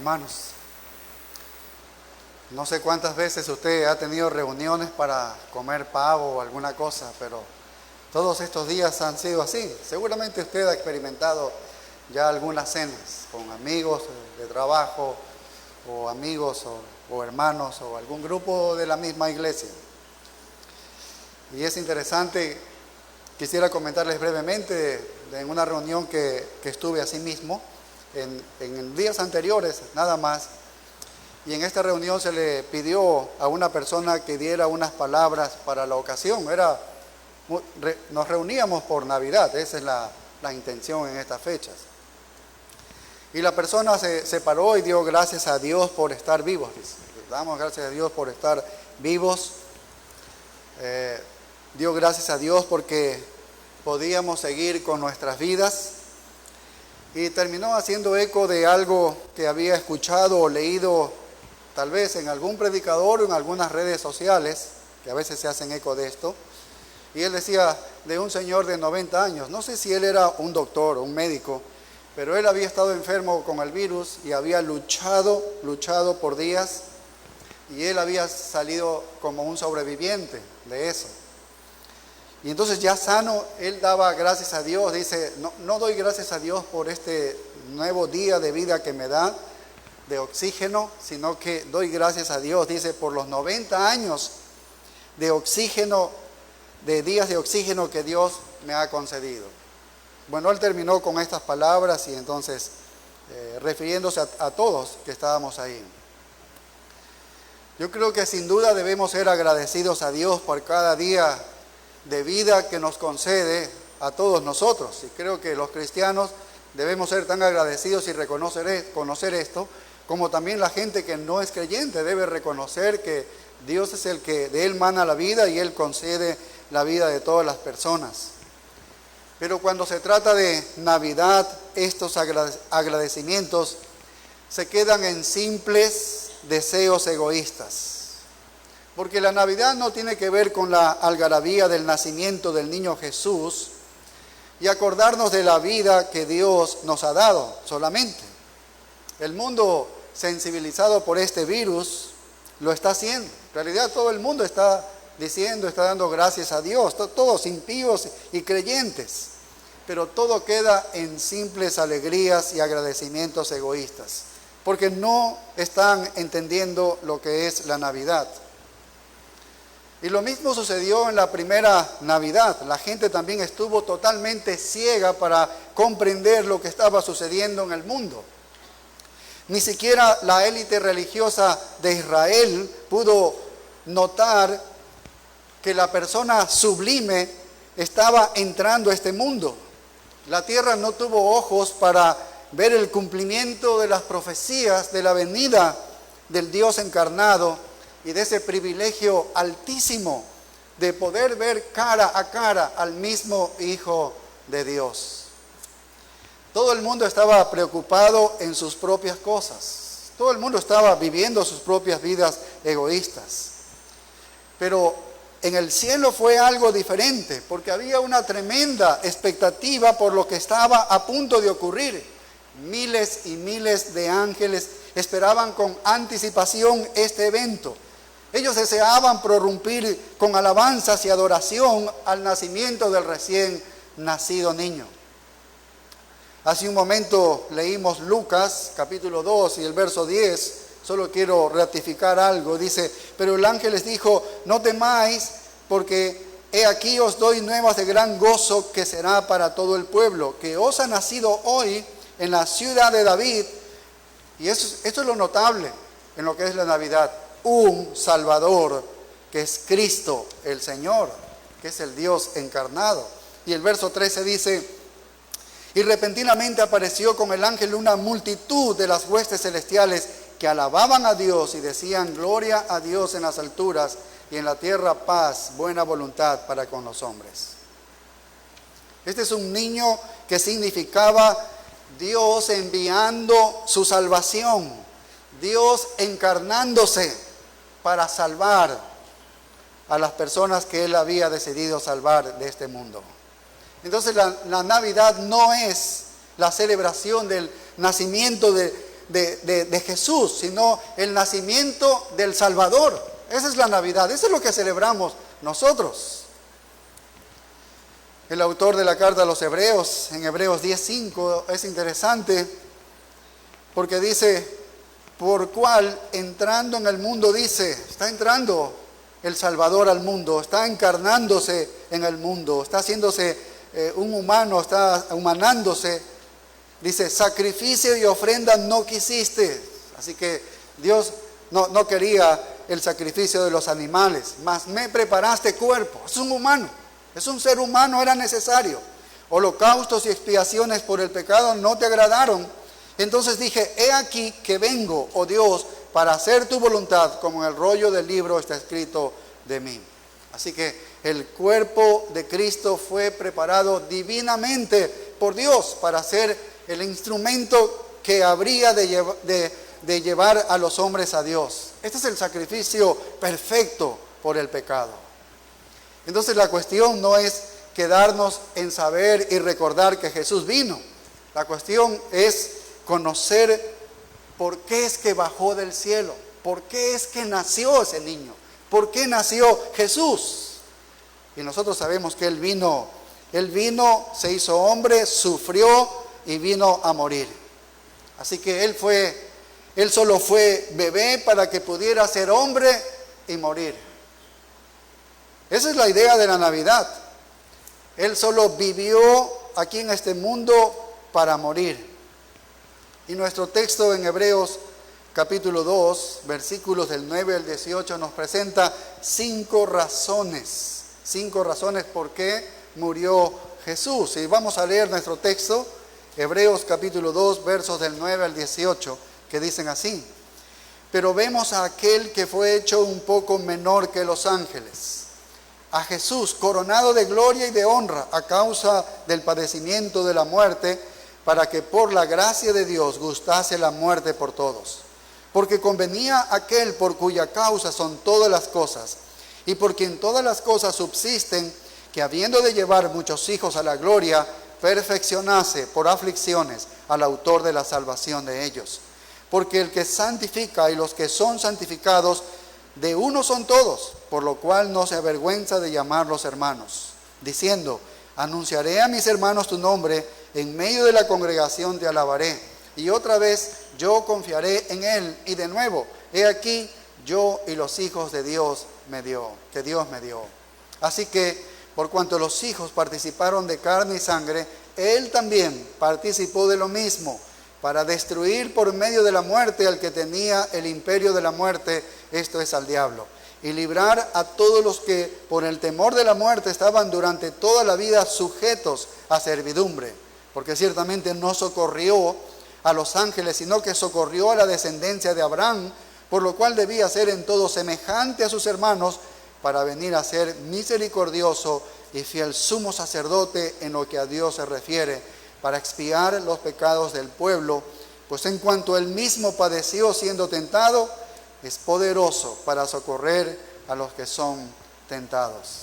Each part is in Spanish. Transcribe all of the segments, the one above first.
Hermanos, no sé cuántas veces usted ha tenido reuniones para comer pavo o alguna cosa, pero todos estos días han sido así. Seguramente usted ha experimentado ya algunas cenas con amigos de trabajo o amigos o hermanos o algún grupo de la misma iglesia. Y es interesante, quisiera comentarles brevemente en una reunión que estuve así mismo, en días anteriores nada más, y en esta reunión se le pidió a una persona que diera unas palabras para la ocasión. Nos reuníamos por Navidad, esa es la intención en estas fechas. Y la persona se paró y dio gracias a Dios por estar vivos. Dice, damos gracias a Dios por estar vivos. Dio gracias a Dios porque podíamos seguir con nuestras vidas. Y terminó haciendo eco de algo que había escuchado o leído tal vez en algún predicador o en algunas redes sociales, que a veces se hacen eco de esto. Y él decía de un señor de 90 años, no sé si él era un doctor o un médico, pero él había estado enfermo con el virus y había luchado por días, y él había salido como un sobreviviente de eso. Y entonces ya sano, él daba gracias a Dios, dice, no doy gracias a Dios por este nuevo día de vida que me da, de oxígeno, sino que doy gracias a Dios, dice, por los 90 años de oxígeno, de días de oxígeno que Dios me ha concedido. Bueno, él terminó con estas palabras y entonces refiriéndose a todos que estábamos ahí. Yo creo que sin duda debemos ser agradecidos a Dios por cada día de vida que nos concede a todos nosotros. Y creo que los cristianos debemos ser tan agradecidos y conocer esto, como también la gente que no es creyente debe reconocer que Dios es el que de Él mana la vida y Él concede la vida de todas las personas. Pero cuando se trata de Navidad, estos agradecimientos se quedan en simples deseos egoístas. Porque la Navidad no tiene que ver con la algarabía del nacimiento del niño Jesús y acordarnos de la vida que Dios nos ha dado solamente. El mundo sensibilizado por este virus lo está haciendo. En realidad todo el mundo está diciendo, está dando gracias a Dios, todos impíos y creyentes. Pero todo queda en simples alegrías y agradecimientos egoístas, porque no están entendiendo lo que es la Navidad. Y lo mismo sucedió en la primera Navidad. La gente también estuvo totalmente ciega para comprender lo que estaba sucediendo en el mundo. Ni siquiera la élite religiosa de Israel pudo notar que la persona sublime estaba entrando a este mundo. La tierra no tuvo ojos para ver el cumplimiento de las profecías de la venida del Dios encarnado y de ese privilegio altísimo de poder ver cara a cara al mismo Hijo de Dios. Todo el mundo estaba preocupado en sus propias cosas. Todo el mundo estaba viviendo sus propias vidas egoístas. Pero en el cielo fue algo diferente, porque había una tremenda expectativa por lo que estaba a punto de ocurrir. Miles y miles de ángeles esperaban con anticipación este evento. Ellos deseaban prorrumpir con alabanzas y adoración al nacimiento del recién nacido niño. Hace un momento leímos Lucas capítulo 2 y el verso 10. Solo quiero ratificar algo. Dice, pero el ángel les dijo, no temáis, porque he aquí os doy nuevas de gran gozo que será para todo el pueblo, que os ha nacido hoy en la ciudad de David. Y esto es lo notable en lo que es la Navidad. Un Salvador, que es Cristo el Señor, que es el Dios encarnado. Y el verso 13 dice, y repentinamente apareció con el ángel una multitud de las huestes celestiales que alababan a Dios y decían, gloria a Dios en las alturas y en la tierra paz, buena voluntad para con los hombres. Este es un niño que significaba Dios enviando su salvación, Dios encarnándose para salvar a las personas que Él había decidido salvar de este mundo. Entonces la Navidad no es la celebración del nacimiento de Jesús, sino el nacimiento del Salvador. Esa es la Navidad, eso es lo que celebramos nosotros. El autor de la carta a los Hebreos, en Hebreos 10:5, es interesante porque dice, por cual entrando en el mundo, dice, está entrando el Salvador al mundo, está encarnándose en el mundo, está haciéndose un humano, está humanándose. Dice, sacrificio y ofrenda no quisiste. Así que Dios no quería el sacrificio de los animales, mas me preparaste cuerpo. Es un humano, es un ser humano, era necesario. Holocaustos y expiaciones por el pecado no te agradaron. Entonces dije, he aquí que vengo, oh Dios, para hacer tu voluntad, como en el rollo del libro está escrito de mí. Así que el cuerpo de Cristo fue preparado divinamente por Dios para ser el instrumento que habría de llevar a los hombres a Dios. Este es el sacrificio perfecto por el pecado. Entonces la cuestión no es quedarnos en saber y recordar que Jesús vino. La cuestión es conocer por qué es que bajó del cielo, por qué es que nació ese niño, por qué nació Jesús. Y nosotros sabemos que Él vino, se hizo hombre, sufrió y vino a morir. Así que Él solo fue bebé para que pudiera ser hombre y morir. Esa es la idea de la Navidad. Él solo vivió aquí en este mundo para morir. Y nuestro texto en Hebreos capítulo 2, versículos del 9 al 18 nos presenta 5 razones por qué murió Jesús. Y vamos a leer nuestro texto, Hebreos capítulo 2, versos del 9 al 18, que dicen así. Pero vemos a aquel que fue hecho un poco menor que los ángeles, a Jesús coronado de gloria y de honra a causa del padecimiento de la muerte, para que por la gracia de Dios gustase la muerte por todos. Porque convenía aquel por cuya causa son todas las cosas, y por quien todas las cosas subsisten, que habiendo de llevar muchos hijos a la gloria, perfeccionase por aflicciones al autor de la salvación de ellos. Porque el que santifica y los que son santificados, de uno son todos, por lo cual no se avergüenza de llamarlos hermanos, diciendo, anunciaré a mis hermanos tu nombre, en medio de la congregación te alabaré. Y otra vez yo confiaré en él. Y de nuevo, he aquí yo y los hijos de Dios que Dios me dio. Así que, por cuanto los hijos participaron de carne y sangre, él también participó de lo mismo, para destruir por medio de la muerte al que tenía el imperio de la muerte, esto es al diablo, y librar a todos los que por el temor de la muerte estaban durante toda la vida sujetos a servidumbre. Porque ciertamente no socorrió a los ángeles, sino que socorrió a la descendencia de Abraham, por lo cual debía ser en todo semejante a sus hermanos, para venir a ser misericordioso y fiel sumo sacerdote en lo que a Dios se refiere, para expiar los pecados del pueblo, pues en cuanto él mismo padeció siendo tentado, es poderoso para socorrer a los que son tentados.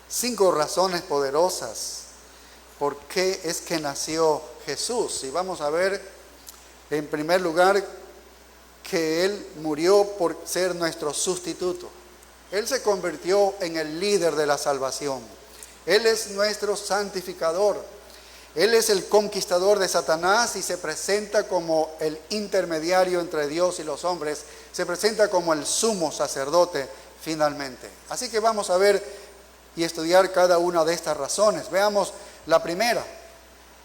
5 razones poderosas por qué es que nació Jesús. Y vamos a ver, en primer lugar, que Él murió por ser nuestro sustituto. Él se convirtió en el líder de la salvación. Él es nuestro santificador. Él es el conquistador de Satanás y se presenta como el intermediario entre Dios y los hombres. Se presenta como el sumo sacerdote finalmente. Así que vamos a ver y estudiar cada una de estas razones. Veamos la primera.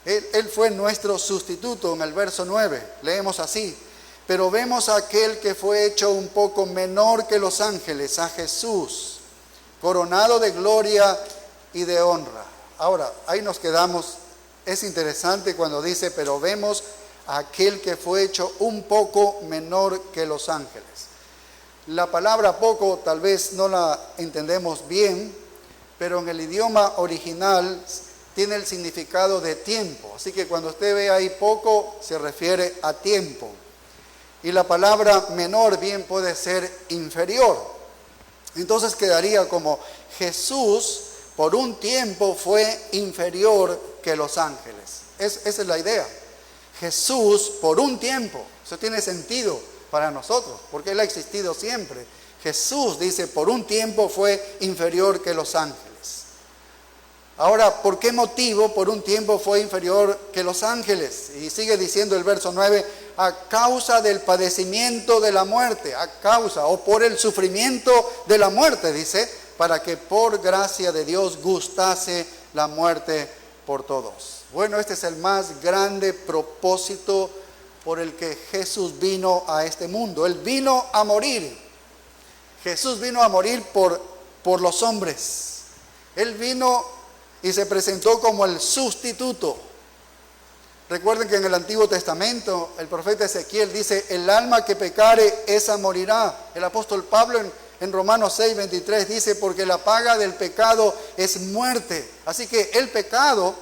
Él fue nuestro sustituto en el verso 9. Leemos así. Pero vemos a aquel que fue hecho un poco menor que los ángeles, a Jesús, coronado de gloria y de honra. Ahora, ahí nos quedamos. Es interesante cuando dice, pero vemos a aquel que fue hecho un poco menor que los ángeles. La palabra poco tal vez no la entendemos bien, pero en el idioma original tiene el significado de tiempo. Así que cuando usted ve ahí poco, se refiere a tiempo. Y la palabra menor bien puede ser inferior. Entonces quedaría como Jesús por un tiempo fue inferior que los ángeles. Esa es la idea. Jesús por un tiempo, eso tiene sentido para nosotros, porque Él ha existido siempre. Jesús, dice, por un tiempo fue inferior que los ángeles. Ahora, ¿por qué motivo por un tiempo fue inferior que los ángeles? Y sigue diciendo el verso 9, a causa del padecimiento de la muerte, a causa o por el sufrimiento de la muerte, dice, para que por gracia de Dios gustase la muerte por todos. Bueno, este es el más grande propósito por el que Jesús vino a este mundo. Él vino a morir. Jesús vino a morir por los hombres. Él vino y se presentó como el sustituto. Recuerden que en el Antiguo Testamento el profeta Ezequiel dice, el alma que pecare, esa morirá. El apóstol Pablo en Romanos 6:23 dice, porque la paga del pecado es muerte. Así que el pecado,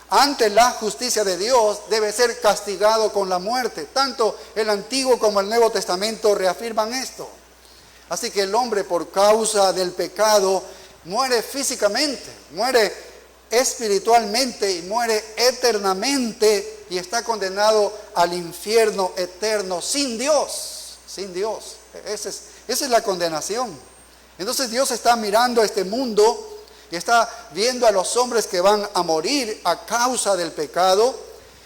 ante la justicia de Dios, debe ser castigado con la muerte. Tanto el Antiguo como el Nuevo Testamento reafirman esto. Así que el hombre, por causa del pecado, muere físicamente, muere espiritualmente y muere eternamente y está condenado al infierno eterno sin Dios, sin Dios. Esa es la condenación. Entonces Dios está mirando a este mundo y está viendo a los hombres que van a morir a causa del pecado,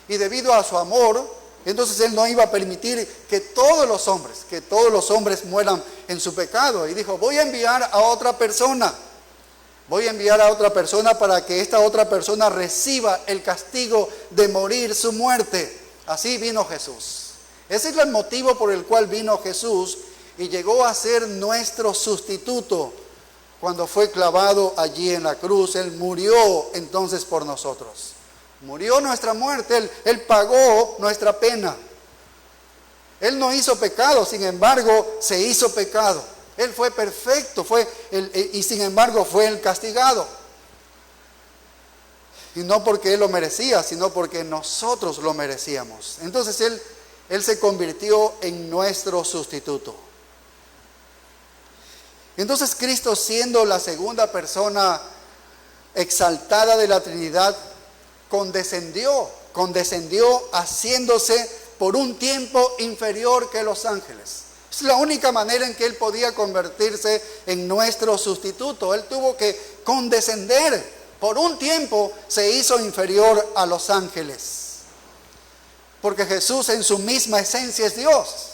y debido a su amor, entonces Él no iba a permitir que todos los hombres mueran en su pecado. Y dijo, voy a enviar a otra persona. Voy a enviar a otra persona para que esta otra persona reciba el castigo de morir su muerte. Así vino Jesús. Ese es el motivo por el cual vino Jesús y llegó a ser nuestro sustituto. Cuando fue clavado allí en la cruz, Él murió entonces por nosotros. Murió nuestra muerte, Él pagó nuestra pena. Él no hizo pecado, sin embargo, se hizo pecado. Él fue perfecto, y sin embargo fue el castigado. Y no porque Él lo merecía, sino porque nosotros lo merecíamos. Entonces Él se convirtió en nuestro sustituto. Entonces Cristo, siendo la segunda persona exaltada de la Trinidad, condescendió haciéndose por un tiempo inferior que los ángeles. Es la única manera en que Él podía convertirse en nuestro sustituto. Él tuvo que condescender. Por un tiempo se hizo inferior a los ángeles. Porque Jesús en su misma esencia es Dios.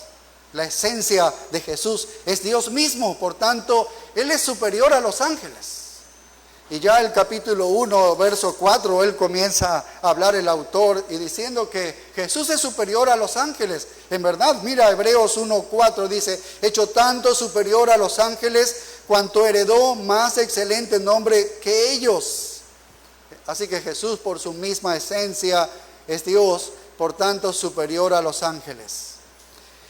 La esencia de Jesús es Dios mismo. Por tanto, Él es superior a los ángeles. Y ya el capítulo 1, verso 4, Él comienza a hablar el autor y diciendo que Jesús es superior a los ángeles. En verdad, mira, Hebreos 1:4 dice, hecho tanto superior a los ángeles, cuanto heredó más excelente nombre que ellos. Así que Jesús, por su misma esencia, es Dios, por tanto superior a los ángeles.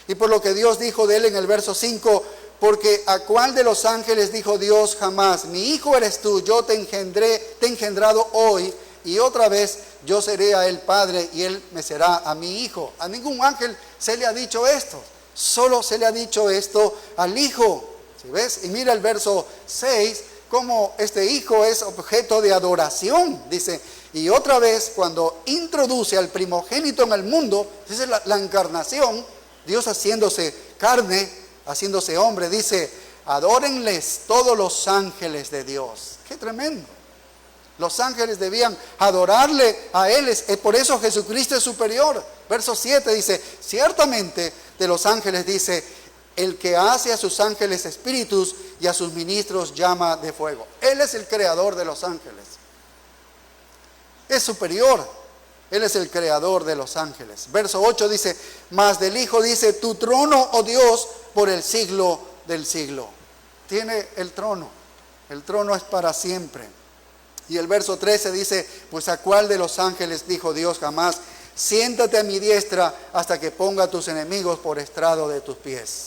Y por lo que Dios dijo de Él en el verso 5, porque a cuál de los ángeles dijo Dios jamás, mi hijo eres tú, yo te he engendrado hoy, y otra vez yo seré a él padre y él me será a mi hijo. A ningún ángel se le ha dicho esto, solo se le ha dicho esto al hijo. ¿Sí ves? Y mira el verso 6, cómo este hijo es objeto de adoración, dice. Y otra vez, cuando introduce al primogénito en el mundo, esa es la encarnación, Dios haciéndose carne, haciéndose hombre, dice, adórenles todos los ángeles de Dios. ¡Qué tremendo! Los ángeles debían adorarle a Él, por eso Jesucristo es superior. Verso 7 dice, ciertamente de los ángeles dice, el que hace a sus ángeles espíritus y a sus ministros llama de fuego. Él es el creador de los ángeles. Es superior. Él es el creador de los ángeles. Verso 8 dice, mas del Hijo dice, tu trono, oh Dios, por el siglo del siglo. Tiene el trono es para siempre. Y el verso 13 dice, pues a cuál de los ángeles dijo Dios jamás, siéntate a mi diestra hasta que ponga tus enemigos por estrado de tus pies.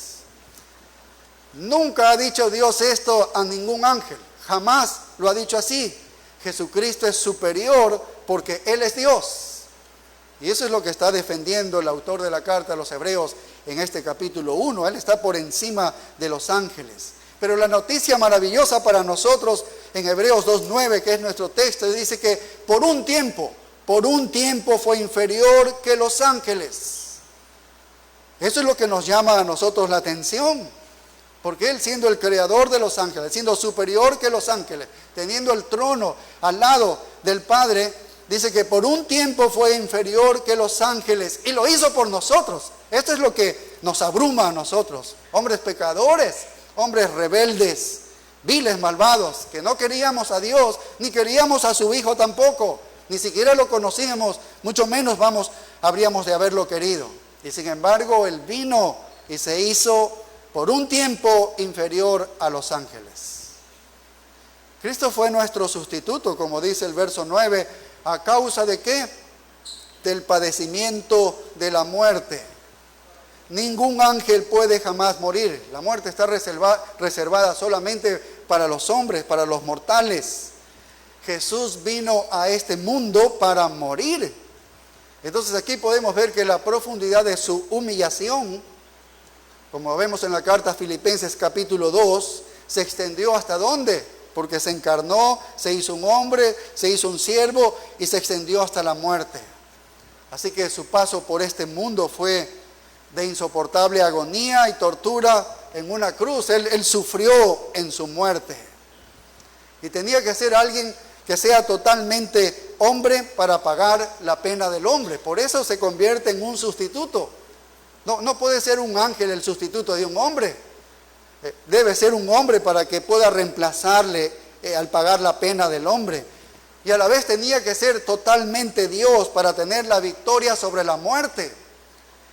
Nunca ha dicho Dios esto a ningún ángel, jamás lo ha dicho así. Jesucristo es superior porque Él es Dios. Y eso es lo que está defendiendo el autor de la carta a los Hebreos en este capítulo 1. Él está por encima de los ángeles. Pero la noticia maravillosa para nosotros en Hebreos 2:9, que es nuestro texto, dice que por un tiempo por un tiempo fue inferior que los ángeles. Eso es lo que nos llama a nosotros la atención. Porque Él, siendo el creador de los ángeles, siendo superior que los ángeles, teniendo el trono al lado del Padre, dice que por un tiempo fue inferior que los ángeles, y lo hizo por nosotros. Esto es lo que nos abruma a nosotros, hombres pecadores, hombres rebeldes, viles, malvados, que no queríamos a Dios, ni queríamos a su Hijo tampoco, ni siquiera lo conocíamos, mucho menos habríamos de haberlo querido. Y sin embargo, Él vino y se hizo por un tiempo inferior a los ángeles. Cristo fue nuestro sustituto, como dice el verso 9, ¿a causa de qué? Del padecimiento de la muerte. Ningún ángel puede jamás morir. La muerte está reservada solamente para los hombres, para los mortales. Jesús vino a este mundo para morir. Entonces aquí podemos ver que la profundidad de su humillación, como vemos en la carta a Filipenses capítulo 2, se extendió ¿hasta dónde? Porque se encarnó, se hizo un hombre, se hizo un siervo y se extendió hasta la muerte. Así que su paso por este mundo fue de insoportable agonía y tortura en una cruz. Él sufrió en su muerte. Y tenía que ser alguien que sea totalmente hombre para pagar la pena del hombre. Por eso se convierte en un sustituto. No puede ser un ángel el sustituto de un hombre. Debe ser un hombre para que pueda reemplazarle al pagar la pena del hombre. Y a la vez tenía que ser totalmente Dios para tener la victoria sobre la muerte.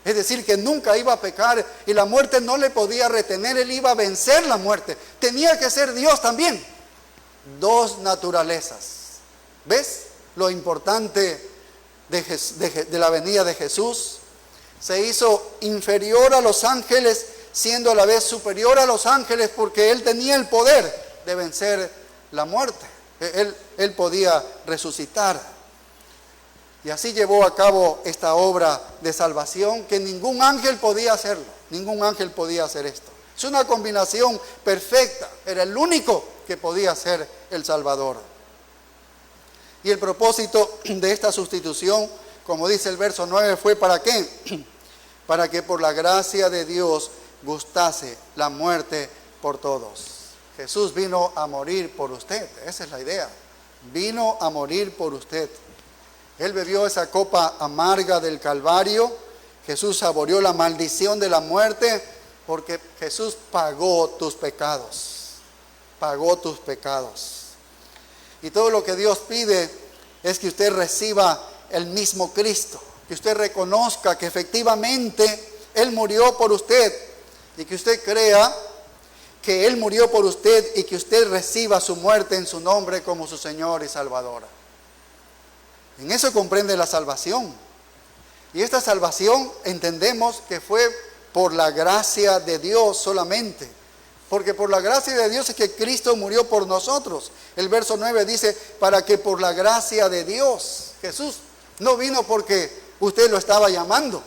Es decir, que nunca iba a pecar y la muerte no le podía retener. Él iba a vencer la muerte. Tenía que ser Dios también. Dos naturalezas. ¿Ves lo importante de la venida de Jesús? Se hizo inferior a los ángeles, siendo a la vez superior a los ángeles, porque Él tenía el poder de vencer la muerte. Él podía resucitar. Y así llevó a cabo esta obra de salvación que ningún ángel podía hacerlo. Ningún ángel podía hacer esto. Es una combinación perfecta. Era el único que podía ser el Salvador. Y el propósito de esta sustitución, como dice el verso 9, fue ¿para qué? Para que por la gracia de Dios gustase la muerte por todos. Jesús vino a morir por usted, esa es la idea. Vino a morir por usted. Él bebió esa copa amarga del Calvario. Jesús saboreó la maldición de la muerte porque Jesús pagó tus pecados. Pagó tus pecados. Y todo lo que Dios pide es que usted reciba el mismo Cristo, que usted reconozca que efectivamente Él murió por usted y que usted crea que Él murió por usted y que usted reciba su muerte en su nombre como su Señor y Salvador. En eso comprende la salvación. Y esta salvación entendemos que fue por la gracia de Dios solamente. Porque por la gracia de Dios es que Cristo murió por nosotros. El verso 9 dice, para que por la gracia de Dios. Jesús no vino porque usted lo estaba llamando.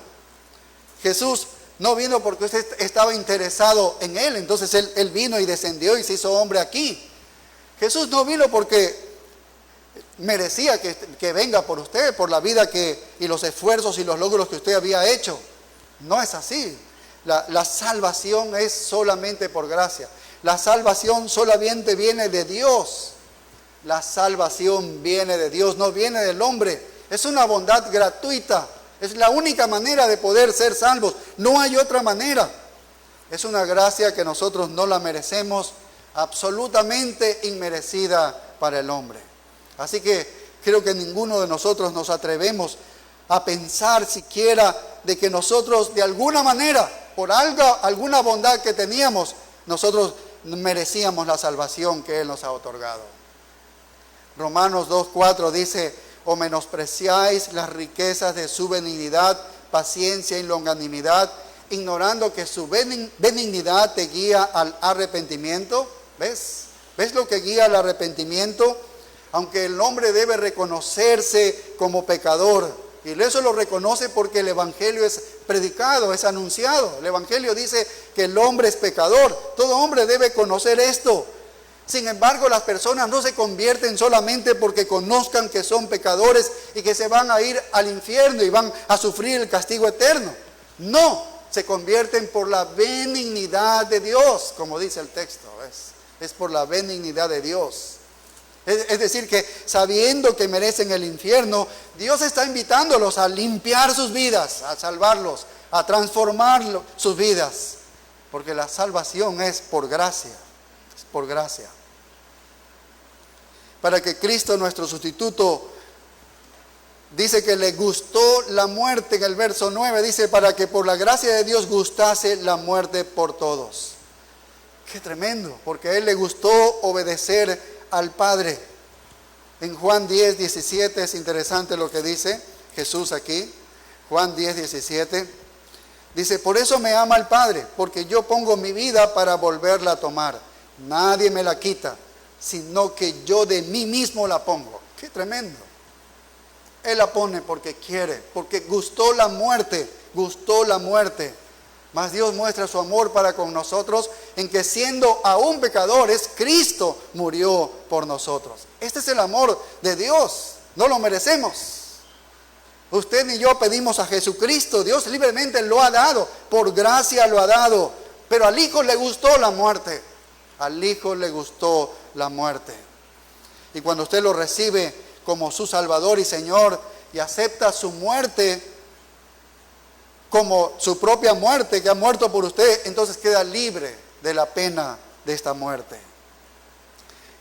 Jesús no vino porque usted estaba interesado en Él. Entonces Él vino y descendió y se hizo hombre aquí. Jesús no vino porque merecía que venga por usted, por la vida y los esfuerzos y los logros que usted había hecho. No es así. La salvación es solamente por gracia. La salvación solamente viene de Dios. La salvación viene de Dios, no viene del hombre. Es una bondad gratuita. Es la única manera de poder ser salvos. No hay otra manera. Es una gracia que nosotros no la merecemos, absolutamente inmerecida para el hombre. Así que creo que ninguno de nosotros nos atrevemos a pensar siquiera de que nosotros de alguna manera, por alguna bondad que teníamos, nosotros merecíamos la salvación que Él nos ha otorgado. Romanos 2:4 dice, o menospreciáis las riquezas de su benignidad, paciencia y longanimidad, ignorando que su benignidad te guía al arrepentimiento. ¿Ves? ¿Ves lo que guía al arrepentimiento? Aunque el hombre debe reconocerse como pecador, y eso lo reconoce porque el Evangelio es predicado, es anunciado. El Evangelio dice que el hombre es pecador. Todo hombre debe conocer esto. Sin embargo, las personas no se convierten solamente porque conozcan que son pecadores y que se van a ir al infierno y van a sufrir el castigo eterno. No, se convierten por la benignidad de Dios, como dice el texto. Es por la benignidad de Dios. Es decir, que sabiendo que merecen el infierno, Dios está invitándolos a limpiar sus vidas, a salvarlos, a transformar sus vidas. Porque la salvación es por gracia, es por gracia. Para que Cristo, nuestro sustituto, dice que le gustó la muerte, en el verso 9, dice, para que por la gracia de Dios gustase la muerte por todos. Qué tremendo, porque a Él le gustó obedecer al Padre. En Juan 10, 17 es interesante lo que dice Jesús aquí. Juan 10, 17. Dice, por eso me ama el Padre, porque yo pongo mi vida para volverla a tomar. Nadie me la quita, sino que yo de mí mismo la pongo. Qué tremendo. Él la pone porque quiere, porque gustó la muerte. Mas Dios muestra su amor para con nosotros en que siendo aún pecadores, Cristo murió por nosotros. Este es el amor de Dios, no lo merecemos. Usted ni yo pedimos a Jesucristo, Dios libremente lo ha dado, por gracia lo ha dado, pero al Hijo le gustó la muerte, al Hijo le gustó la muerte. Y cuando usted lo recibe como su Salvador y Señor y acepta su muerte como su propia muerte, que ha muerto por usted, entonces queda libre de la pena de esta muerte.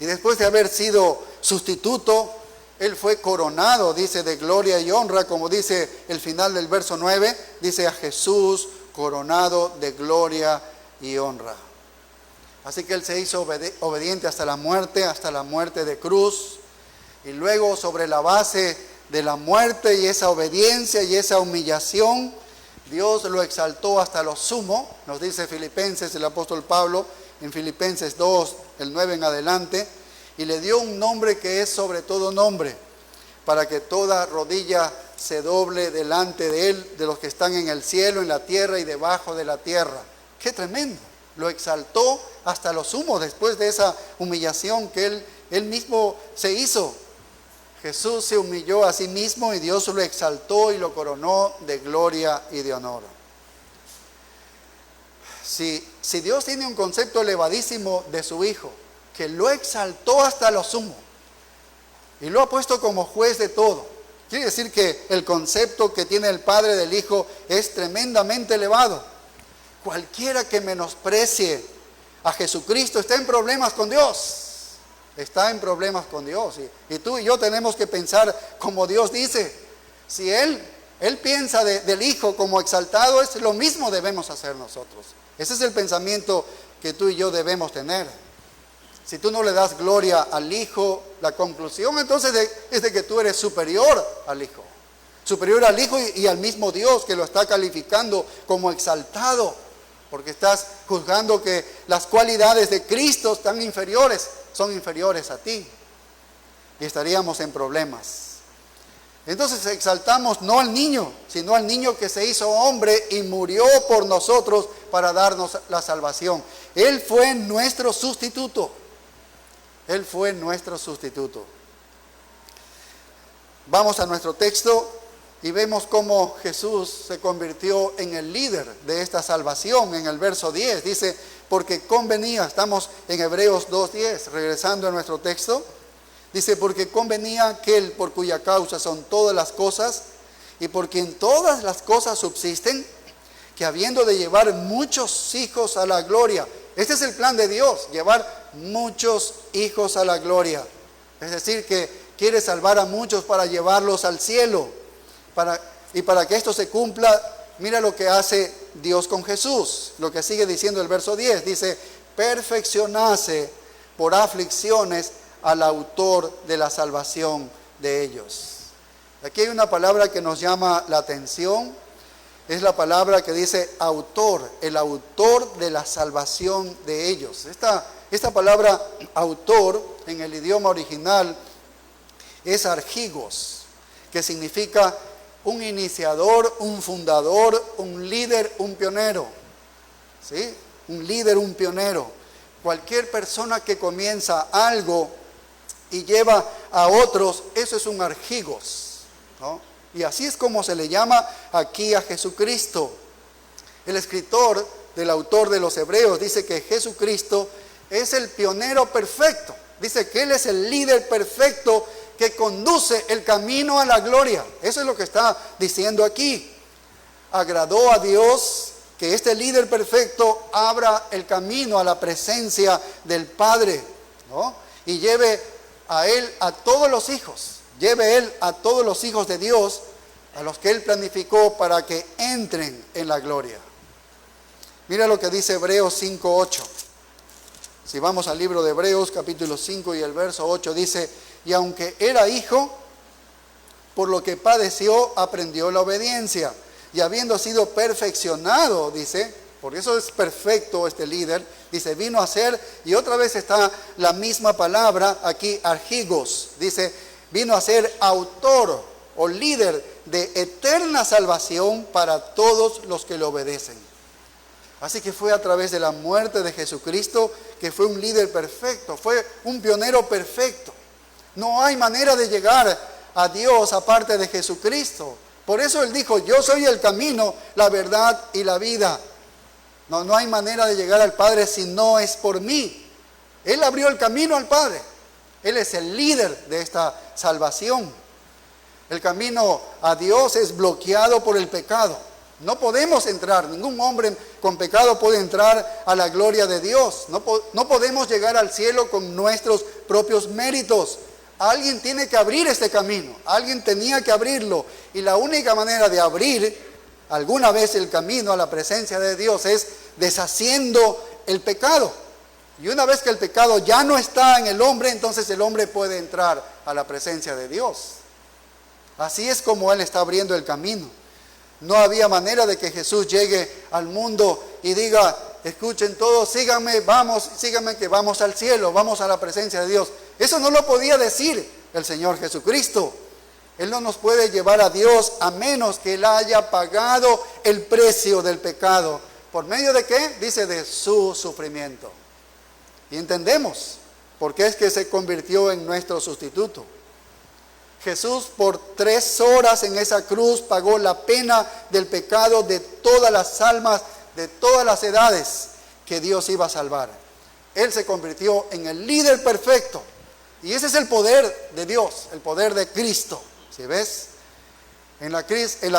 Y después de haber sido sustituto, Él fue coronado, dice, de gloria y honra, como dice el final del verso 9, dice a Jesús coronado de gloria y honra. Así que Él se hizo obediente hasta la muerte de cruz, y luego sobre la base de la muerte y esa obediencia y esa humillación, Dios lo exaltó hasta lo sumo, nos dice Filipenses, el apóstol Pablo, en Filipenses 2, el 9 en adelante, y le dio un nombre que es sobre todo nombre, para que toda rodilla se doble delante de Él, de los que están en el cielo, en la tierra y debajo de la tierra. ¡Qué tremendo! Lo exaltó hasta lo sumo después de esa humillación que Él mismo se hizo. Jesús se humilló a sí mismo y Dios lo exaltó y lo coronó de gloria y de honor. Si Dios tiene un concepto elevadísimo de su Hijo, que lo exaltó hasta lo sumo y lo ha puesto como juez de todo, quiere decir que el concepto que tiene el Padre del Hijo es tremendamente elevado. Cualquiera que menosprecie a Jesucristo está en problemas con Dios. Está en problemas con Dios. Y tú y yo tenemos que pensar como Dios dice. Si Él piensa del Hijo como exaltado, es lo mismo debemos hacer nosotros. Ese es el pensamiento que tú y yo debemos tener. Si tú no le das gloria al Hijo, la conclusión entonces es de que tú eres superior al Hijo. Superior al Hijo y al mismo Dios que lo está calificando como exaltado. Porque estás juzgando que las cualidades de Cristo son inferiores a ti. Y estaríamos en problemas. Entonces exaltamos no al niño, sino al niño que se hizo hombre y murió por nosotros para darnos la salvación. Él fue nuestro sustituto. Él fue nuestro sustituto. Vamos a nuestro texto y vemos cómo Jesús se convirtió en el líder de esta salvación. En el verso 10 dice, porque convenía, estamos en Hebreos 2:10, regresando a nuestro texto, dice, porque convenía aquel por cuya causa son todas las cosas y por quien todas las cosas subsisten, que habiendo de llevar muchos hijos a la gloria, este es el plan de Dios, llevar muchos hijos a la gloria. Es decir, que quiere salvar a muchos para llevarlos al cielo. Y para que esto se cumpla, mira lo que hace Dios con Jesús. Lo que sigue diciendo el verso 10, dice, perfeccionase por aflicciones al autor de la salvación de ellos. Aquí hay una palabra que nos llama la atención. Es la palabra que dice autor, el autor de la salvación de ellos. Esta palabra autor en el idioma original es argigos, que significa un iniciador, un fundador, un líder, un pionero. ¿Sí? Un líder, un pionero. Cualquier persona que comienza algo y lleva a otros, eso es un argigos, ¿no? Y así es como se le llama aquí a Jesucristo. El escritor, del autor de los Hebreos, dice que Jesucristo es el pionero perfecto. Dice que Él es el líder perfecto que conduce el camino a la gloria. Eso es lo que está diciendo aquí. Agradó a Dios que este líder perfecto abra el camino a la presencia del Padre, ¿no? Y lleve a Él a todos los hijos. Lleve Él a todos los hijos de Dios, a los que Él planificó para que entren en la gloria. Mira lo que dice Hebreos 5:8. Si vamos al libro de Hebreos, capítulo 5 y el verso 8, dice: y aunque era hijo, por lo que padeció, aprendió la obediencia. Y habiendo sido perfeccionado, dice, por eso es perfecto este líder, dice, vino a ser, y otra vez está la misma palabra aquí, argigos, dice, vino a ser autor o líder de eterna salvación para todos los que le obedecen. Así que fue a través de la muerte de Jesucristo que fue un líder perfecto, fue un pionero perfecto. No hay manera de llegar a Dios aparte de Jesucristo. Por eso Él dijo, yo soy el camino, la verdad y la vida. No hay manera de llegar al Padre si no es por mí. Él abrió el camino al Padre. Él es el líder de esta salvación. El camino a Dios es bloqueado por el pecado. No podemos entrar, ningún hombre con pecado puede entrar a la gloria de Dios. No podemos llegar al cielo con nuestros propios méritos. Alguien tiene que abrir este camino, alguien tenía que abrirlo. Y la única manera de abrir alguna vez el camino a la presencia de Dios es deshaciendo el pecado. Y una vez que el pecado ya no está en el hombre, entonces el hombre puede entrar a la presencia de Dios. Así es como Él está abriendo el camino. No había manera de que Jesús llegue al mundo y diga, escuchen todos, síganme, vamos, síganme que vamos al cielo, vamos a la presencia de Dios. Eso no lo podía decir el Señor Jesucristo. Él no nos puede llevar a Dios a menos que Él haya pagado el precio del pecado. ¿Por medio de qué? Dice, de su sufrimiento. Y entendemos por qué es que se convirtió en nuestro sustituto. Jesús por 3 horas en esa cruz pagó la pena del pecado de todas las almas, de todas las edades que Dios iba a salvar. Él se convirtió en el líder perfecto. Y ese es el poder de Dios, el poder de Cristo. ¿Sí ves? En la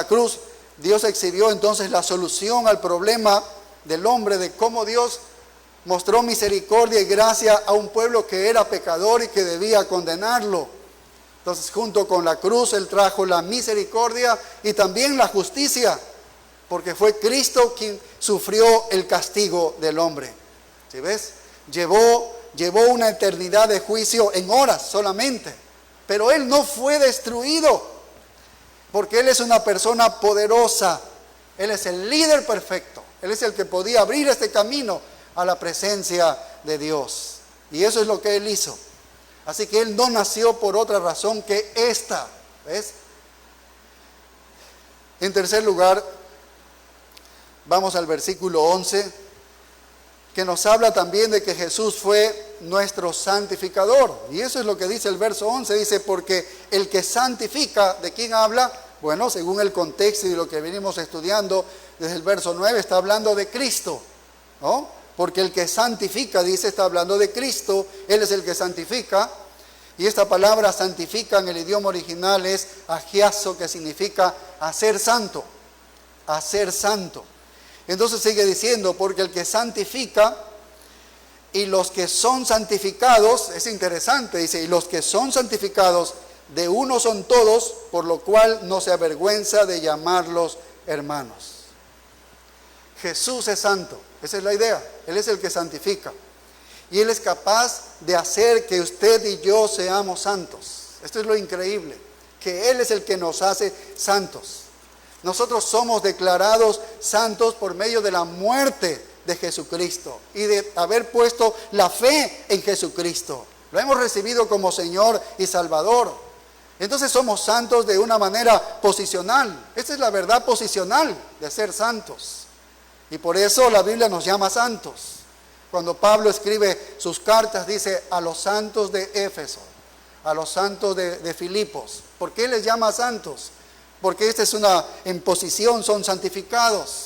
cruz Dios exhibió entonces la solución al problema del hombre, de cómo Dios mostró misericordia y gracia a un pueblo que era pecador y que debía condenarlo. Entonces, junto con la cruz, Él trajo la misericordia y también la justicia, porque fue Cristo quien sufrió el castigo del hombre. ¿Sí ves? Llevó una eternidad de juicio en horas solamente, pero Él no fue destruido, porque Él es una persona poderosa. Él es el líder perfecto. Él es el que podía abrir este camino a la presencia de Dios. Y eso es lo que Él hizo. Así que Él no nació por otra razón que esta. ¿Ves? En tercer lugar, vamos al versículo 11, que nos habla también de que Jesús fue nuestro santificador. Y eso es lo que dice el verso 11. Dice, porque el que santifica, ¿de quién habla? Bueno, según el contexto y lo que venimos estudiando desde el verso 9, está hablando de Cristo, ¿no? Porque el que santifica, dice, está hablando de Cristo. Él es el que santifica. Y esta palabra santifica en el idioma original es agiazo, que significa hacer santo. Hacer santo. Entonces sigue diciendo, porque el que santifica y los que son santificados, es interesante, dice, y los que son santificados de uno son todos, por lo cual no se avergüenza de llamarlos hermanos. Jesús es santo, esa es la idea. Él es el que santifica. Y Él es capaz de hacer que usted y yo seamos santos. Esto es lo increíble, que Él es el que nos hace santos. Nosotros somos declarados santos por medio de la muerte de Jesucristo y de haber puesto la fe en Jesucristo. Lo hemos recibido como Señor y Salvador. Entonces somos santos de una manera posicional. Esta es la verdad posicional de ser santos. Y por eso la Biblia nos llama santos. Cuando Pablo escribe sus cartas, dice a los santos de Éfeso, a los santos de Filipos. ¿Por qué les llama santos? Porque esta es en posición son santificados.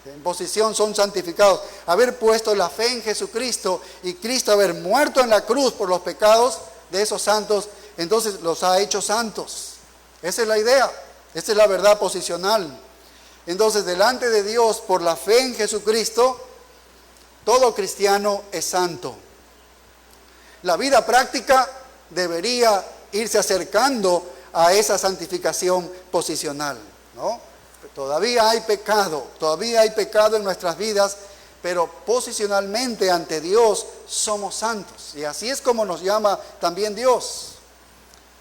En posición son santificados. Haber puesto la fe en Jesucristo y Cristo haber muerto en la cruz por los pecados de esos santos, entonces los ha hecho santos. Esa es la idea, esa es la verdad posicional. Entonces, delante de Dios, por la fe en Jesucristo, todo cristiano es santo. La vida práctica debería irse acercando a esa santificación posicional, ¿no? Todavía hay pecado en nuestras vidas, pero posicionalmente ante Dios somos santos. Y así es como nos llama también Dios.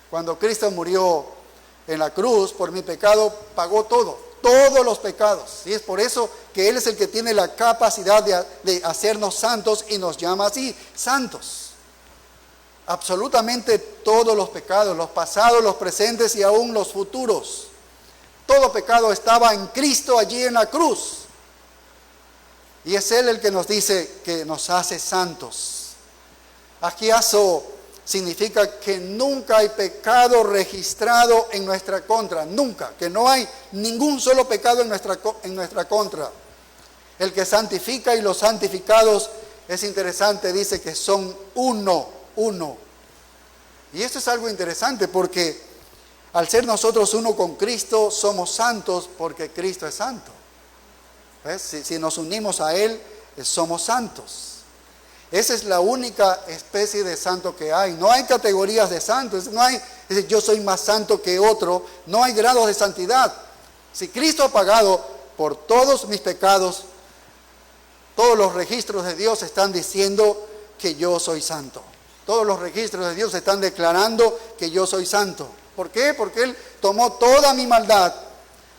Cuando Cristo murió en la cruz por mi pecado, pagó todos los pecados. Y es por eso que Él es el que tiene la capacidad de hacernos santos y nos llama así, santos. Absolutamente todos los pecados, los pasados, los presentes y aún los futuros. Todo pecado estaba en Cristo allí en la cruz. Y es Él el que nos dice que nos hace santos. Agiazo significa que nunca hay pecado registrado en nuestra contra. Nunca. Que no hay ningún solo pecado en nuestra contra. El que santifica y los santificados, es interesante, dice que son uno. Y esto es algo interesante porque al ser nosotros uno con Cristo, somos santos porque Cristo es santo. ¿Ves? Si nos unimos a Él, somos santos. Esa es la única especie de santo que hay. No hay categorías de santos. No hay, yo soy más santo que otro. No hay grados de santidad. Si Cristo ha pagado por todos mis pecados, todos los registros de Dios están diciendo que yo soy santo. Todos los registros de Dios están declarando que yo soy santo. ¿Por qué? Porque Él tomó toda mi maldad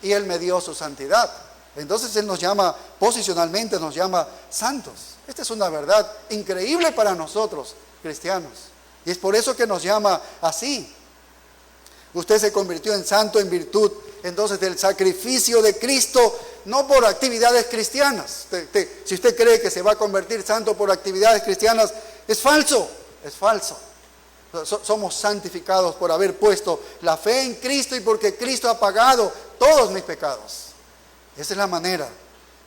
y Él me dio su santidad. Entonces Él nos llama, posicionalmente nos llama santos. Esta es una verdad increíble para nosotros, cristianos. Y es por eso que nos llama así. Usted se convirtió en santo en virtud, entonces, del sacrificio de Cristo, no por actividades cristianas. Si usted cree que se va a convertir santo por actividades cristianas, es falso, es falso. Somos santificados por haber puesto la fe en Cristo y porque Cristo ha pagado todos mis pecados. Esa es la manera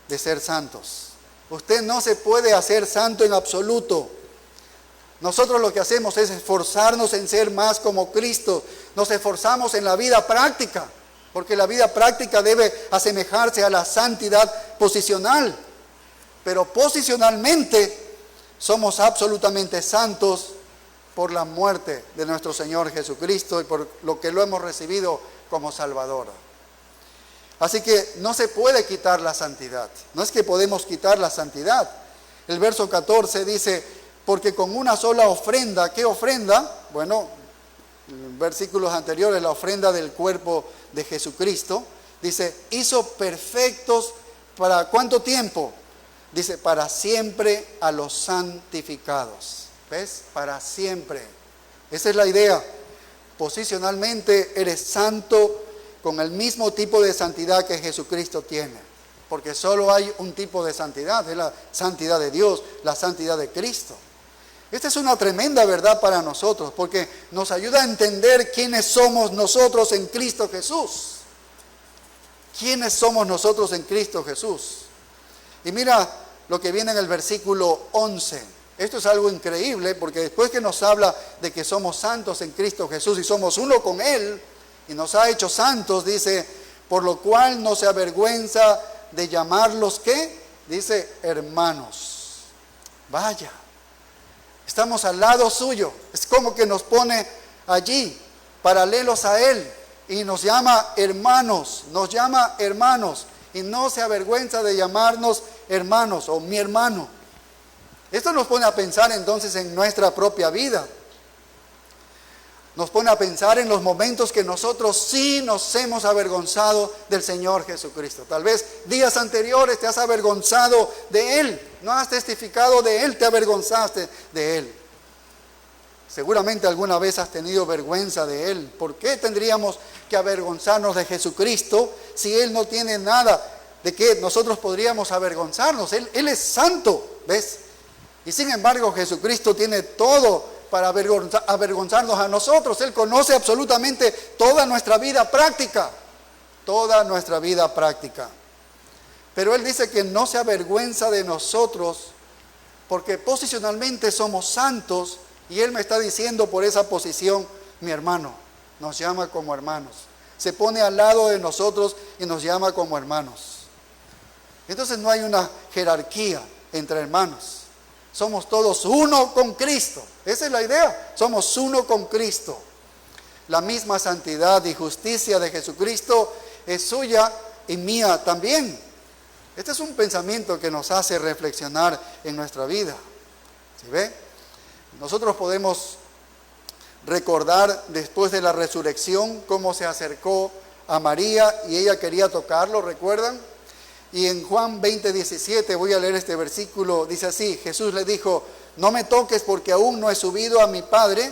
de ser santos. Usted no se puede hacer santo en absoluto. Nosotros lo que hacemos es esforzarnos en ser más como Cristo. Nos esforzamos en la vida práctica, porque la vida práctica debe asemejarse a la santidad posicional. Pero posicionalmente somos absolutamente santos por la muerte de nuestro Señor Jesucristo y por lo que lo hemos recibido como Salvador. Así que no se puede quitar la santidad. No es que podemos quitar la santidad. El verso 14 dice, porque con una sola ofrenda, ¿qué ofrenda? Bueno, en versículos anteriores, la ofrenda del cuerpo de Jesucristo, dice, hizo perfectos ¿para cuánto tiempo? Dice, para siempre a los santificados. ¿Ves? Para siempre. Esa es la idea. Posicionalmente eres santo con el mismo tipo de santidad que Jesucristo tiene. Porque solo hay un tipo de santidad, es la santidad de Dios, la santidad de Cristo. Esta es una tremenda verdad para nosotros, porque nos ayuda a entender quiénes somos nosotros en Cristo Jesús. ¿Quiénes somos nosotros en Cristo Jesús? Y mira lo que viene en el versículo 11. Esto es algo increíble porque después que nos habla de que somos santos en Cristo Jesús y somos uno con Él y nos ha hecho santos, dice, por lo cual no se avergüenza de llamarlos, ¿qué? Dice, hermanos. Vaya, estamos al lado suyo. Es como que nos pone allí, paralelos a Él, y nos llama hermanos, y no se avergüenza de llamarnos hermanos o mi hermano. Esto nos pone a pensar entonces en nuestra propia vida. Nos pone a pensar en los momentos que nosotros sí nos hemos avergonzado del Señor Jesucristo. Tal vez días anteriores te has avergonzado de Él. No has testificado de Él, te avergonzaste de Él. Seguramente alguna vez has tenido vergüenza de Él. ¿Por qué tendríamos que avergonzarnos de Jesucristo si Él no tiene nada de que nosotros podríamos avergonzarnos? Él es santo, ¿ves? Y sin embargo, Jesucristo tiene todo para avergonzarnos a nosotros. Él conoce absolutamente toda nuestra vida práctica. Toda nuestra vida práctica. Pero Él dice que no se avergüenza de nosotros porque posicionalmente somos santos y Él me está diciendo por esa posición, mi hermano, nos llama como hermanos. Se pone al lado de nosotros y nos llama como hermanos. Entonces no hay una jerarquía entre hermanos. Somos todos uno con Cristo. Esa es la idea. Somos uno con Cristo. La misma santidad y justicia de Jesucristo es suya y mía también. Este es un pensamiento que nos hace reflexionar en nuestra vida. ¿Sí ve? Nosotros podemos recordar después de la resurrección cómo se acercó a María y ella quería tocarlo, ¿recuerdan? Y en Juan 20:17, voy a leer este versículo, dice así: Jesús le dijo, no me toques porque aún no he subido a mi Padre,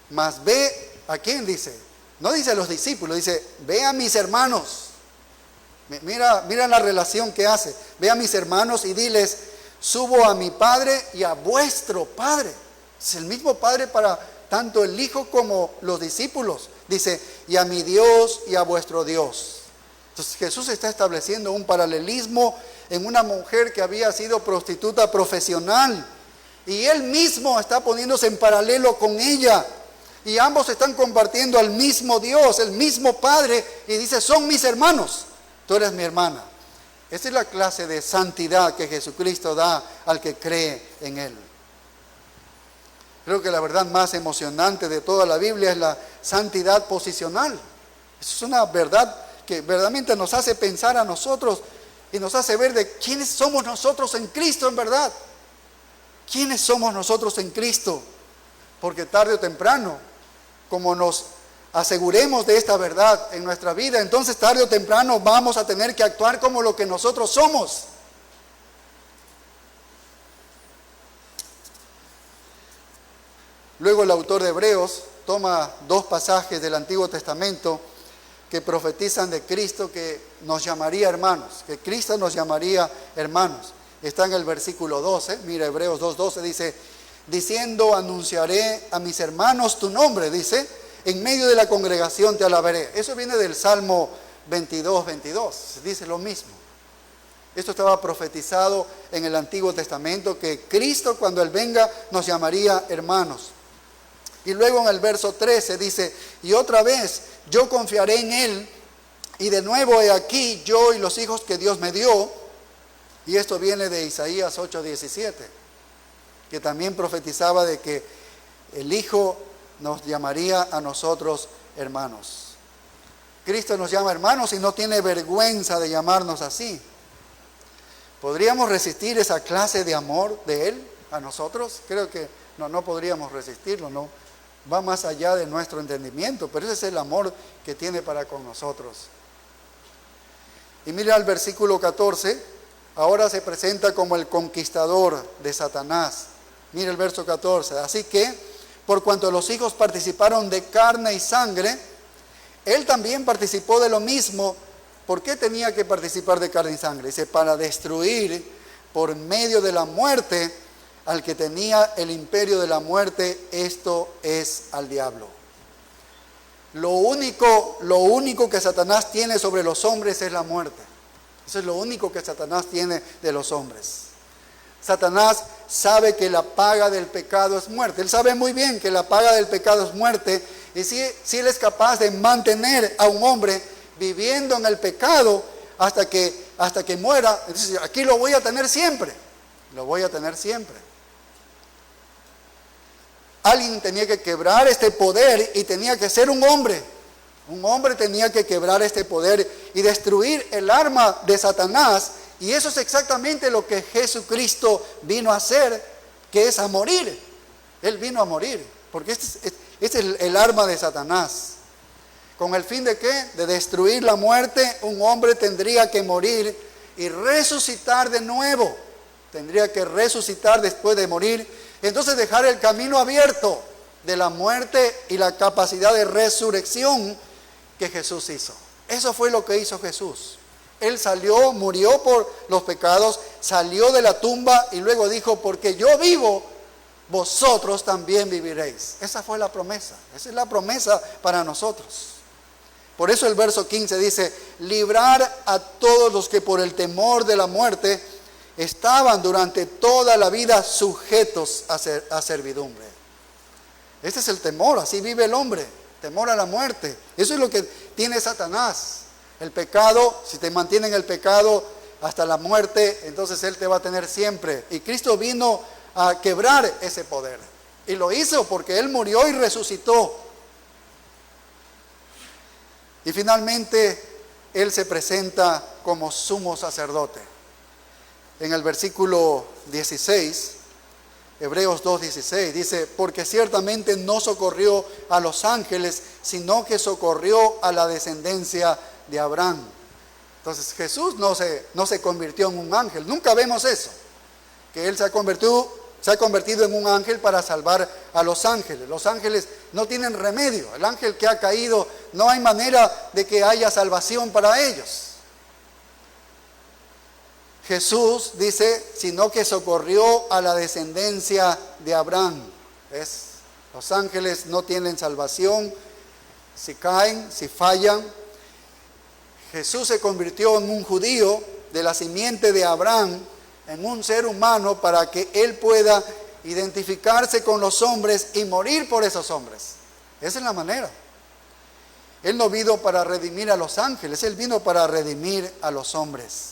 mas ve, ¿a quién dice? No dice a los discípulos, dice, ve a mis hermanos. Mira la relación que hace. Ve a mis hermanos y diles, subo a mi Padre y a vuestro Padre. Es el mismo Padre para tanto el Hijo como los discípulos. Dice, y a mi Dios y a vuestro Dios. Entonces Jesús está estableciendo un paralelismo en una mujer que había sido prostituta profesional. Y Él mismo está poniéndose en paralelo con ella. Y ambos están compartiendo al mismo Dios, el mismo Padre. Y dice, son mis hermanos. Tú eres mi hermana. Esa es la clase de santidad que Jesucristo da al que cree en Él. Creo que la verdad más emocionante de toda la Biblia es la santidad posicional. Eso es una verdad que verdaderamente nos hace pensar a nosotros y nos hace ver de quiénes somos nosotros en Cristo en verdad. ¿Quiénes somos nosotros en Cristo? Porque tarde o temprano, como nos aseguremos de esta verdad en nuestra vida, entonces tarde o temprano vamos a tener que actuar como lo que nosotros somos. Luego el autor de Hebreos toma dos pasajes del Antiguo Testamento que profetizan de Cristo que nos llamaría hermanos, que Cristo nos llamaría hermanos. Está en el versículo 12, mira Hebreos 2:12 dice, diciendo anunciaré a mis hermanos tu nombre, dice, en medio de la congregación te alabaré. Eso viene del Salmo 22:22, dice lo mismo. Esto estaba profetizado en el Antiguo Testamento, que Cristo cuando Él venga nos llamaría hermanos. Y luego en el verso 13 dice, y otra vez yo confiaré en Él, y de nuevo he aquí yo y los hijos que Dios me dio. Y esto viene de Isaías 8:17, que también profetizaba de que el Hijo nos llamaría a nosotros hermanos. Cristo nos llama hermanos y no tiene vergüenza de llamarnos así. ¿Podríamos resistir esa clase de amor de Él a nosotros? Creo que no podríamos resistirlo, no. Va más allá de nuestro entendimiento, pero ese es el amor que tiene para con nosotros. Y mira el versículo 14, ahora se presenta como el conquistador de Satanás. Mira el verso 14, así que, por cuanto los hijos participaron de carne y sangre, Él también participó de lo mismo. ¿Por qué tenía que participar de carne y sangre? Dice, para destruir por medio de la muerte al que tenía el imperio de la muerte, esto es al diablo. Lo único que Satanás tiene sobre los hombres es la muerte. Eso es lo único que Satanás tiene de los hombres. Satanás sabe que la paga del pecado es muerte. Él sabe muy bien que la paga del pecado es muerte. Y si él es capaz de mantener a un hombre viviendo en el pecado hasta que muera, entonces aquí lo voy a tener siempre. Lo voy a tener siempre. Alguien tenía que quebrar este poder y tenía que ser un hombre. Un hombre tenía que quebrar este poder y destruir el arma de Satanás. Y eso es exactamente lo que Jesucristo vino a hacer, que es a morir. Él vino a morir, porque este es el arma de Satanás. ¿Con el fin de qué? De destruir la muerte. Un hombre tendría que morir y resucitar de nuevo. Tendría que resucitar después de morir. Entonces dejar el camino abierto de la muerte y la capacidad de resurrección que Jesús hizo. Eso fue lo que hizo Jesús. Él salió, murió por los pecados, salió de la tumba y luego dijo, porque yo vivo, vosotros también viviréis. Esa fue la promesa, esa es la promesa para nosotros. Por eso el verso 15 dice, librar a todos los que por el temor de la muerte estaban durante toda la vida sujetos a servidumbre. Este es el temor, así vive el hombre, temor a la muerte. Eso es lo que tiene Satanás. El pecado, si te mantiene en el pecado hasta la muerte, entonces él te va a tener siempre. Y Cristo vino a quebrar ese poder. Y lo hizo porque él murió y resucitó. Y finalmente, él se presenta como sumo sacerdote. En el versículo 16, Hebreos 2:16, dice, porque ciertamente no socorrió a los ángeles, sino que socorrió a la descendencia de Abraham. Entonces Jesús no se convirtió en un ángel. Nunca vemos eso, que él se ha convertido en un ángel para salvar a los ángeles. Los ángeles no tienen remedio. El ángel que ha caído, no hay manera de que haya salvación para ellos. Jesús dice, sino que socorrió a la descendencia de Abraham. ¿Ves? Los ángeles no tienen salvación. Si caen, si fallan. Jesús se convirtió en un judío de la simiente de Abraham, en un ser humano para que él pueda identificarse con los hombres y morir por esos hombres. Esa es la manera. Él no vino para redimir a los ángeles, él vino para redimir a los hombres.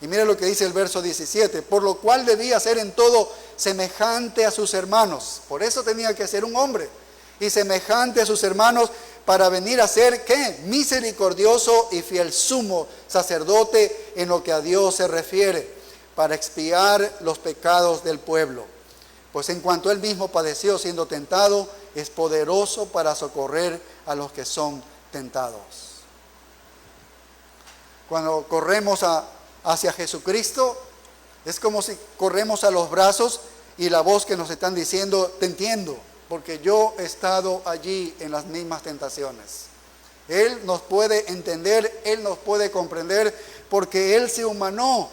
Y mira lo que dice el verso 17, por lo cual debía ser en todo semejante a sus hermanos. Por eso tenía que ser un hombre y semejante a sus hermanos para venir a ser, ¿qué? Misericordioso y fiel sumo sacerdote en lo que a Dios se refiere, para expiar los pecados del pueblo. Pues en cuanto él mismo padeció siendo tentado, es poderoso para socorrer a los que son tentados. Cuando corremos hacia Jesucristo, es como si corremos a los brazos y la voz que nos están diciendo, te entiendo, porque yo he estado allí en las mismas tentaciones. Él nos puede entender, Él nos puede comprender, porque Él se humanó.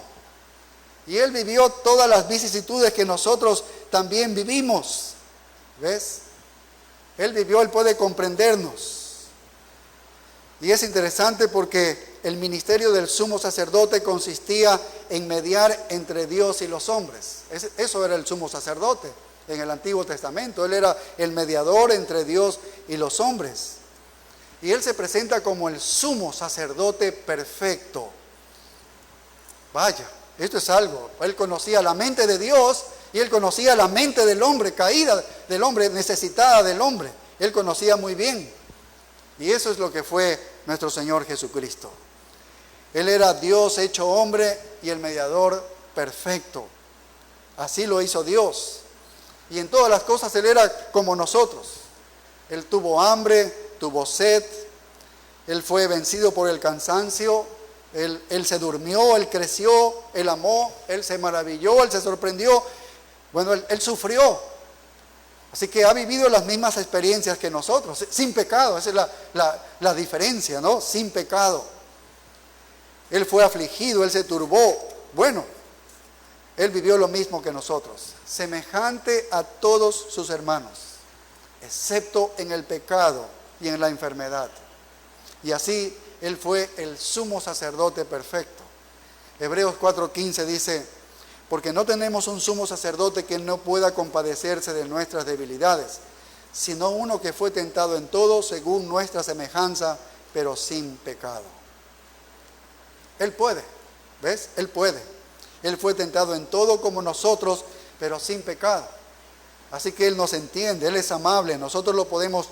Y Él vivió todas las vicisitudes que nosotros también vivimos. ¿Ves? Él vivió, Él puede comprendernos. Y es interesante porque el ministerio del sumo sacerdote consistía en mediar entre Dios y los hombres. Eso era el sumo sacerdote en el Antiguo Testamento. Él era el mediador entre Dios y los hombres. Y Él se presenta como el sumo sacerdote perfecto. Vaya, esto es algo. Él conocía la mente de Dios y Él conocía la mente del hombre, caída del hombre, necesitada del hombre. Él conocía muy bien. Y eso es lo que fue nuestro Señor Jesucristo. Él era Dios hecho hombre y el mediador perfecto. Así lo hizo Dios. Y en todas las cosas Él era como nosotros. Él tuvo hambre, tuvo sed. Él fue vencido por el cansancio. Él se durmió, Él creció, Él amó, Él se maravilló, Él se sorprendió. Bueno, Él sufrió. Así que ha vivido las mismas experiencias que nosotros, sin pecado. Esa es la diferencia, ¿no? Sin pecado. Él fue afligido, Él se turbó. Bueno, Él vivió lo mismo que nosotros, semejante a todos sus hermanos, excepto en el pecado y en la enfermedad. Y así Él fue el sumo sacerdote perfecto. Hebreos 4:15 dice, porque no tenemos un sumo sacerdote que no pueda compadecerse de nuestras debilidades, sino uno que fue tentado en todo según nuestra semejanza, pero sin pecado. Él puede, ¿ves? Él puede. Él fue tentado en todo como nosotros, pero sin pecado. Así que Él nos entiende, Él es amable, nosotros lo podemos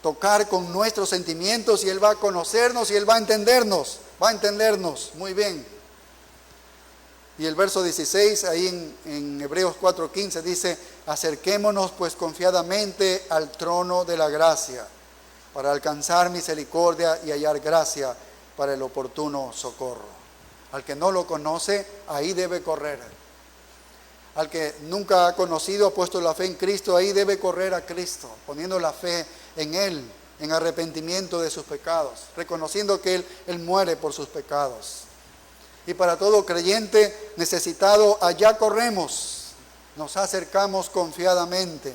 tocar con nuestros sentimientos y Él va a conocernos y Él va a entendernos muy bien. Y el verso 16, ahí en Hebreos 4:15 dice, acerquémonos pues confiadamente al trono de la gracia, para alcanzar misericordia y hallar gracia para el oportuno socorro. Al que no lo conoce, ahí debe correr. Al que nunca ha conocido, ha puesto la fe en Cristo, ahí debe correr a Cristo, poniendo la fe en Él, en arrepentimiento de sus pecados, reconociendo que Él muere por sus pecados. y para todo creyente necesitado, allá corremos, nos acercamos confiadamente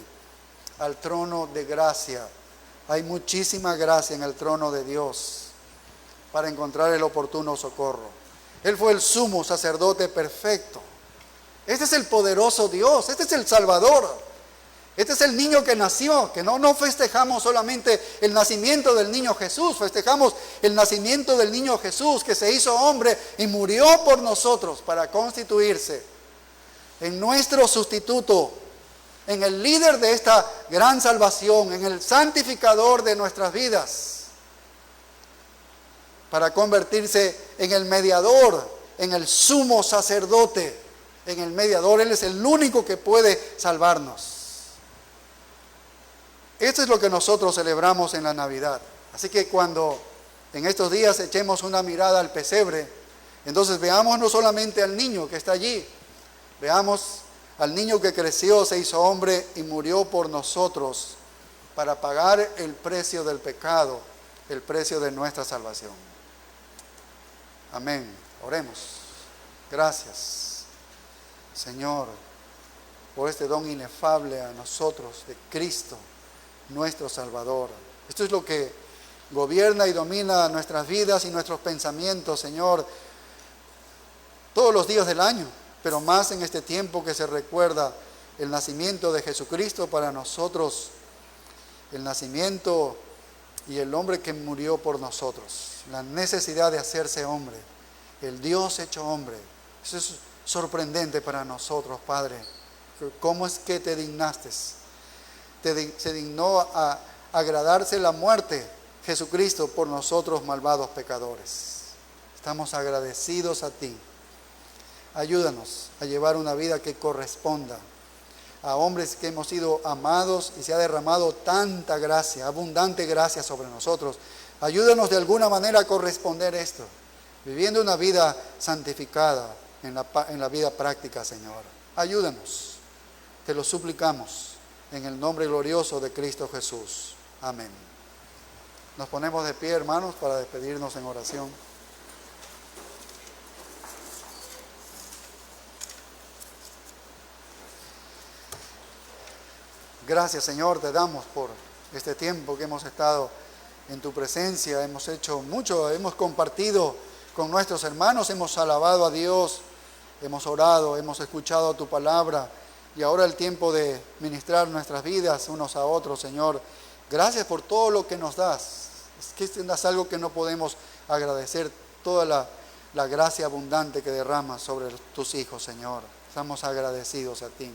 al trono de gracia. Hay muchísima gracia en el trono de Dios para encontrar el oportuno socorro. Él fue el sumo sacerdote perfecto. Este es el poderoso Dios, este es el Salvador. Este es el niño que nació, que no festejamos solamente el nacimiento del niño Jesús, festejamos el nacimiento del niño Jesús que se hizo hombre y murió por nosotros para constituirse en nuestro sustituto, en el líder de esta gran salvación, en el santificador de nuestras vidas, para convertirse en el mediador, en el sumo sacerdote, en el mediador. Él es el único que puede salvarnos. Esto es lo que nosotros celebramos en la Navidad. Así que cuando en estos días echemos una mirada al pesebre, entonces veamos no solamente al niño que está allí, veamos al niño que creció, se hizo hombre y murió por nosotros para pagar el precio del pecado, el precio de nuestra salvación. Amén. Oremos. Gracias, Señor, por este don inefable a nosotros de Cristo, nuestro Salvador. Esto es lo que gobierna y domina nuestras vidas y nuestros pensamientos, Señor, todos los días del año, pero más en este tiempo que se recuerda el nacimiento de Jesucristo para nosotros, el nacimiento y el hombre que murió por nosotros, la necesidad de hacerse hombre, el Dios hecho hombre. Eso es sorprendente para nosotros, Padre. ¿Cómo es que te dignaste? Se dignó a agradarse la muerte, Jesucristo, por nosotros malvados pecadores. Estamos agradecidos a ti. Ayúdanos a llevar una vida que corresponda a hombres que hemos sido amados y se ha derramado tanta gracia, abundante gracia sobre nosotros. Ayúdanos de alguna manera a corresponder esto, viviendo una vida santificada en la vida práctica, Señor. Ayúdanos, te lo suplicamos. En el nombre glorioso de Cristo Jesús. Amén. Nos ponemos de pie, hermanos, para despedirnos en oración. Gracias, Señor, te damos por este tiempo que hemos estado en tu presencia. Hemos hecho mucho, hemos compartido con nuestros hermanos, hemos alabado a Dios, hemos orado, hemos escuchado tu palabra. Y ahora el tiempo de ministrar nuestras vidas unos a otros, Señor. Gracias por todo lo que nos das. Es que es algo que no podemos agradecer, toda la gracia abundante que derramas sobre tus hijos, Señor. Estamos agradecidos a ti.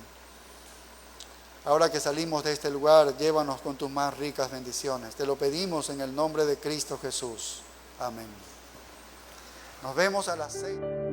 Ahora que salimos de este lugar, llévanos con tus más ricas bendiciones. Te lo pedimos en el nombre de Cristo Jesús. Amén. Nos vemos a las 6.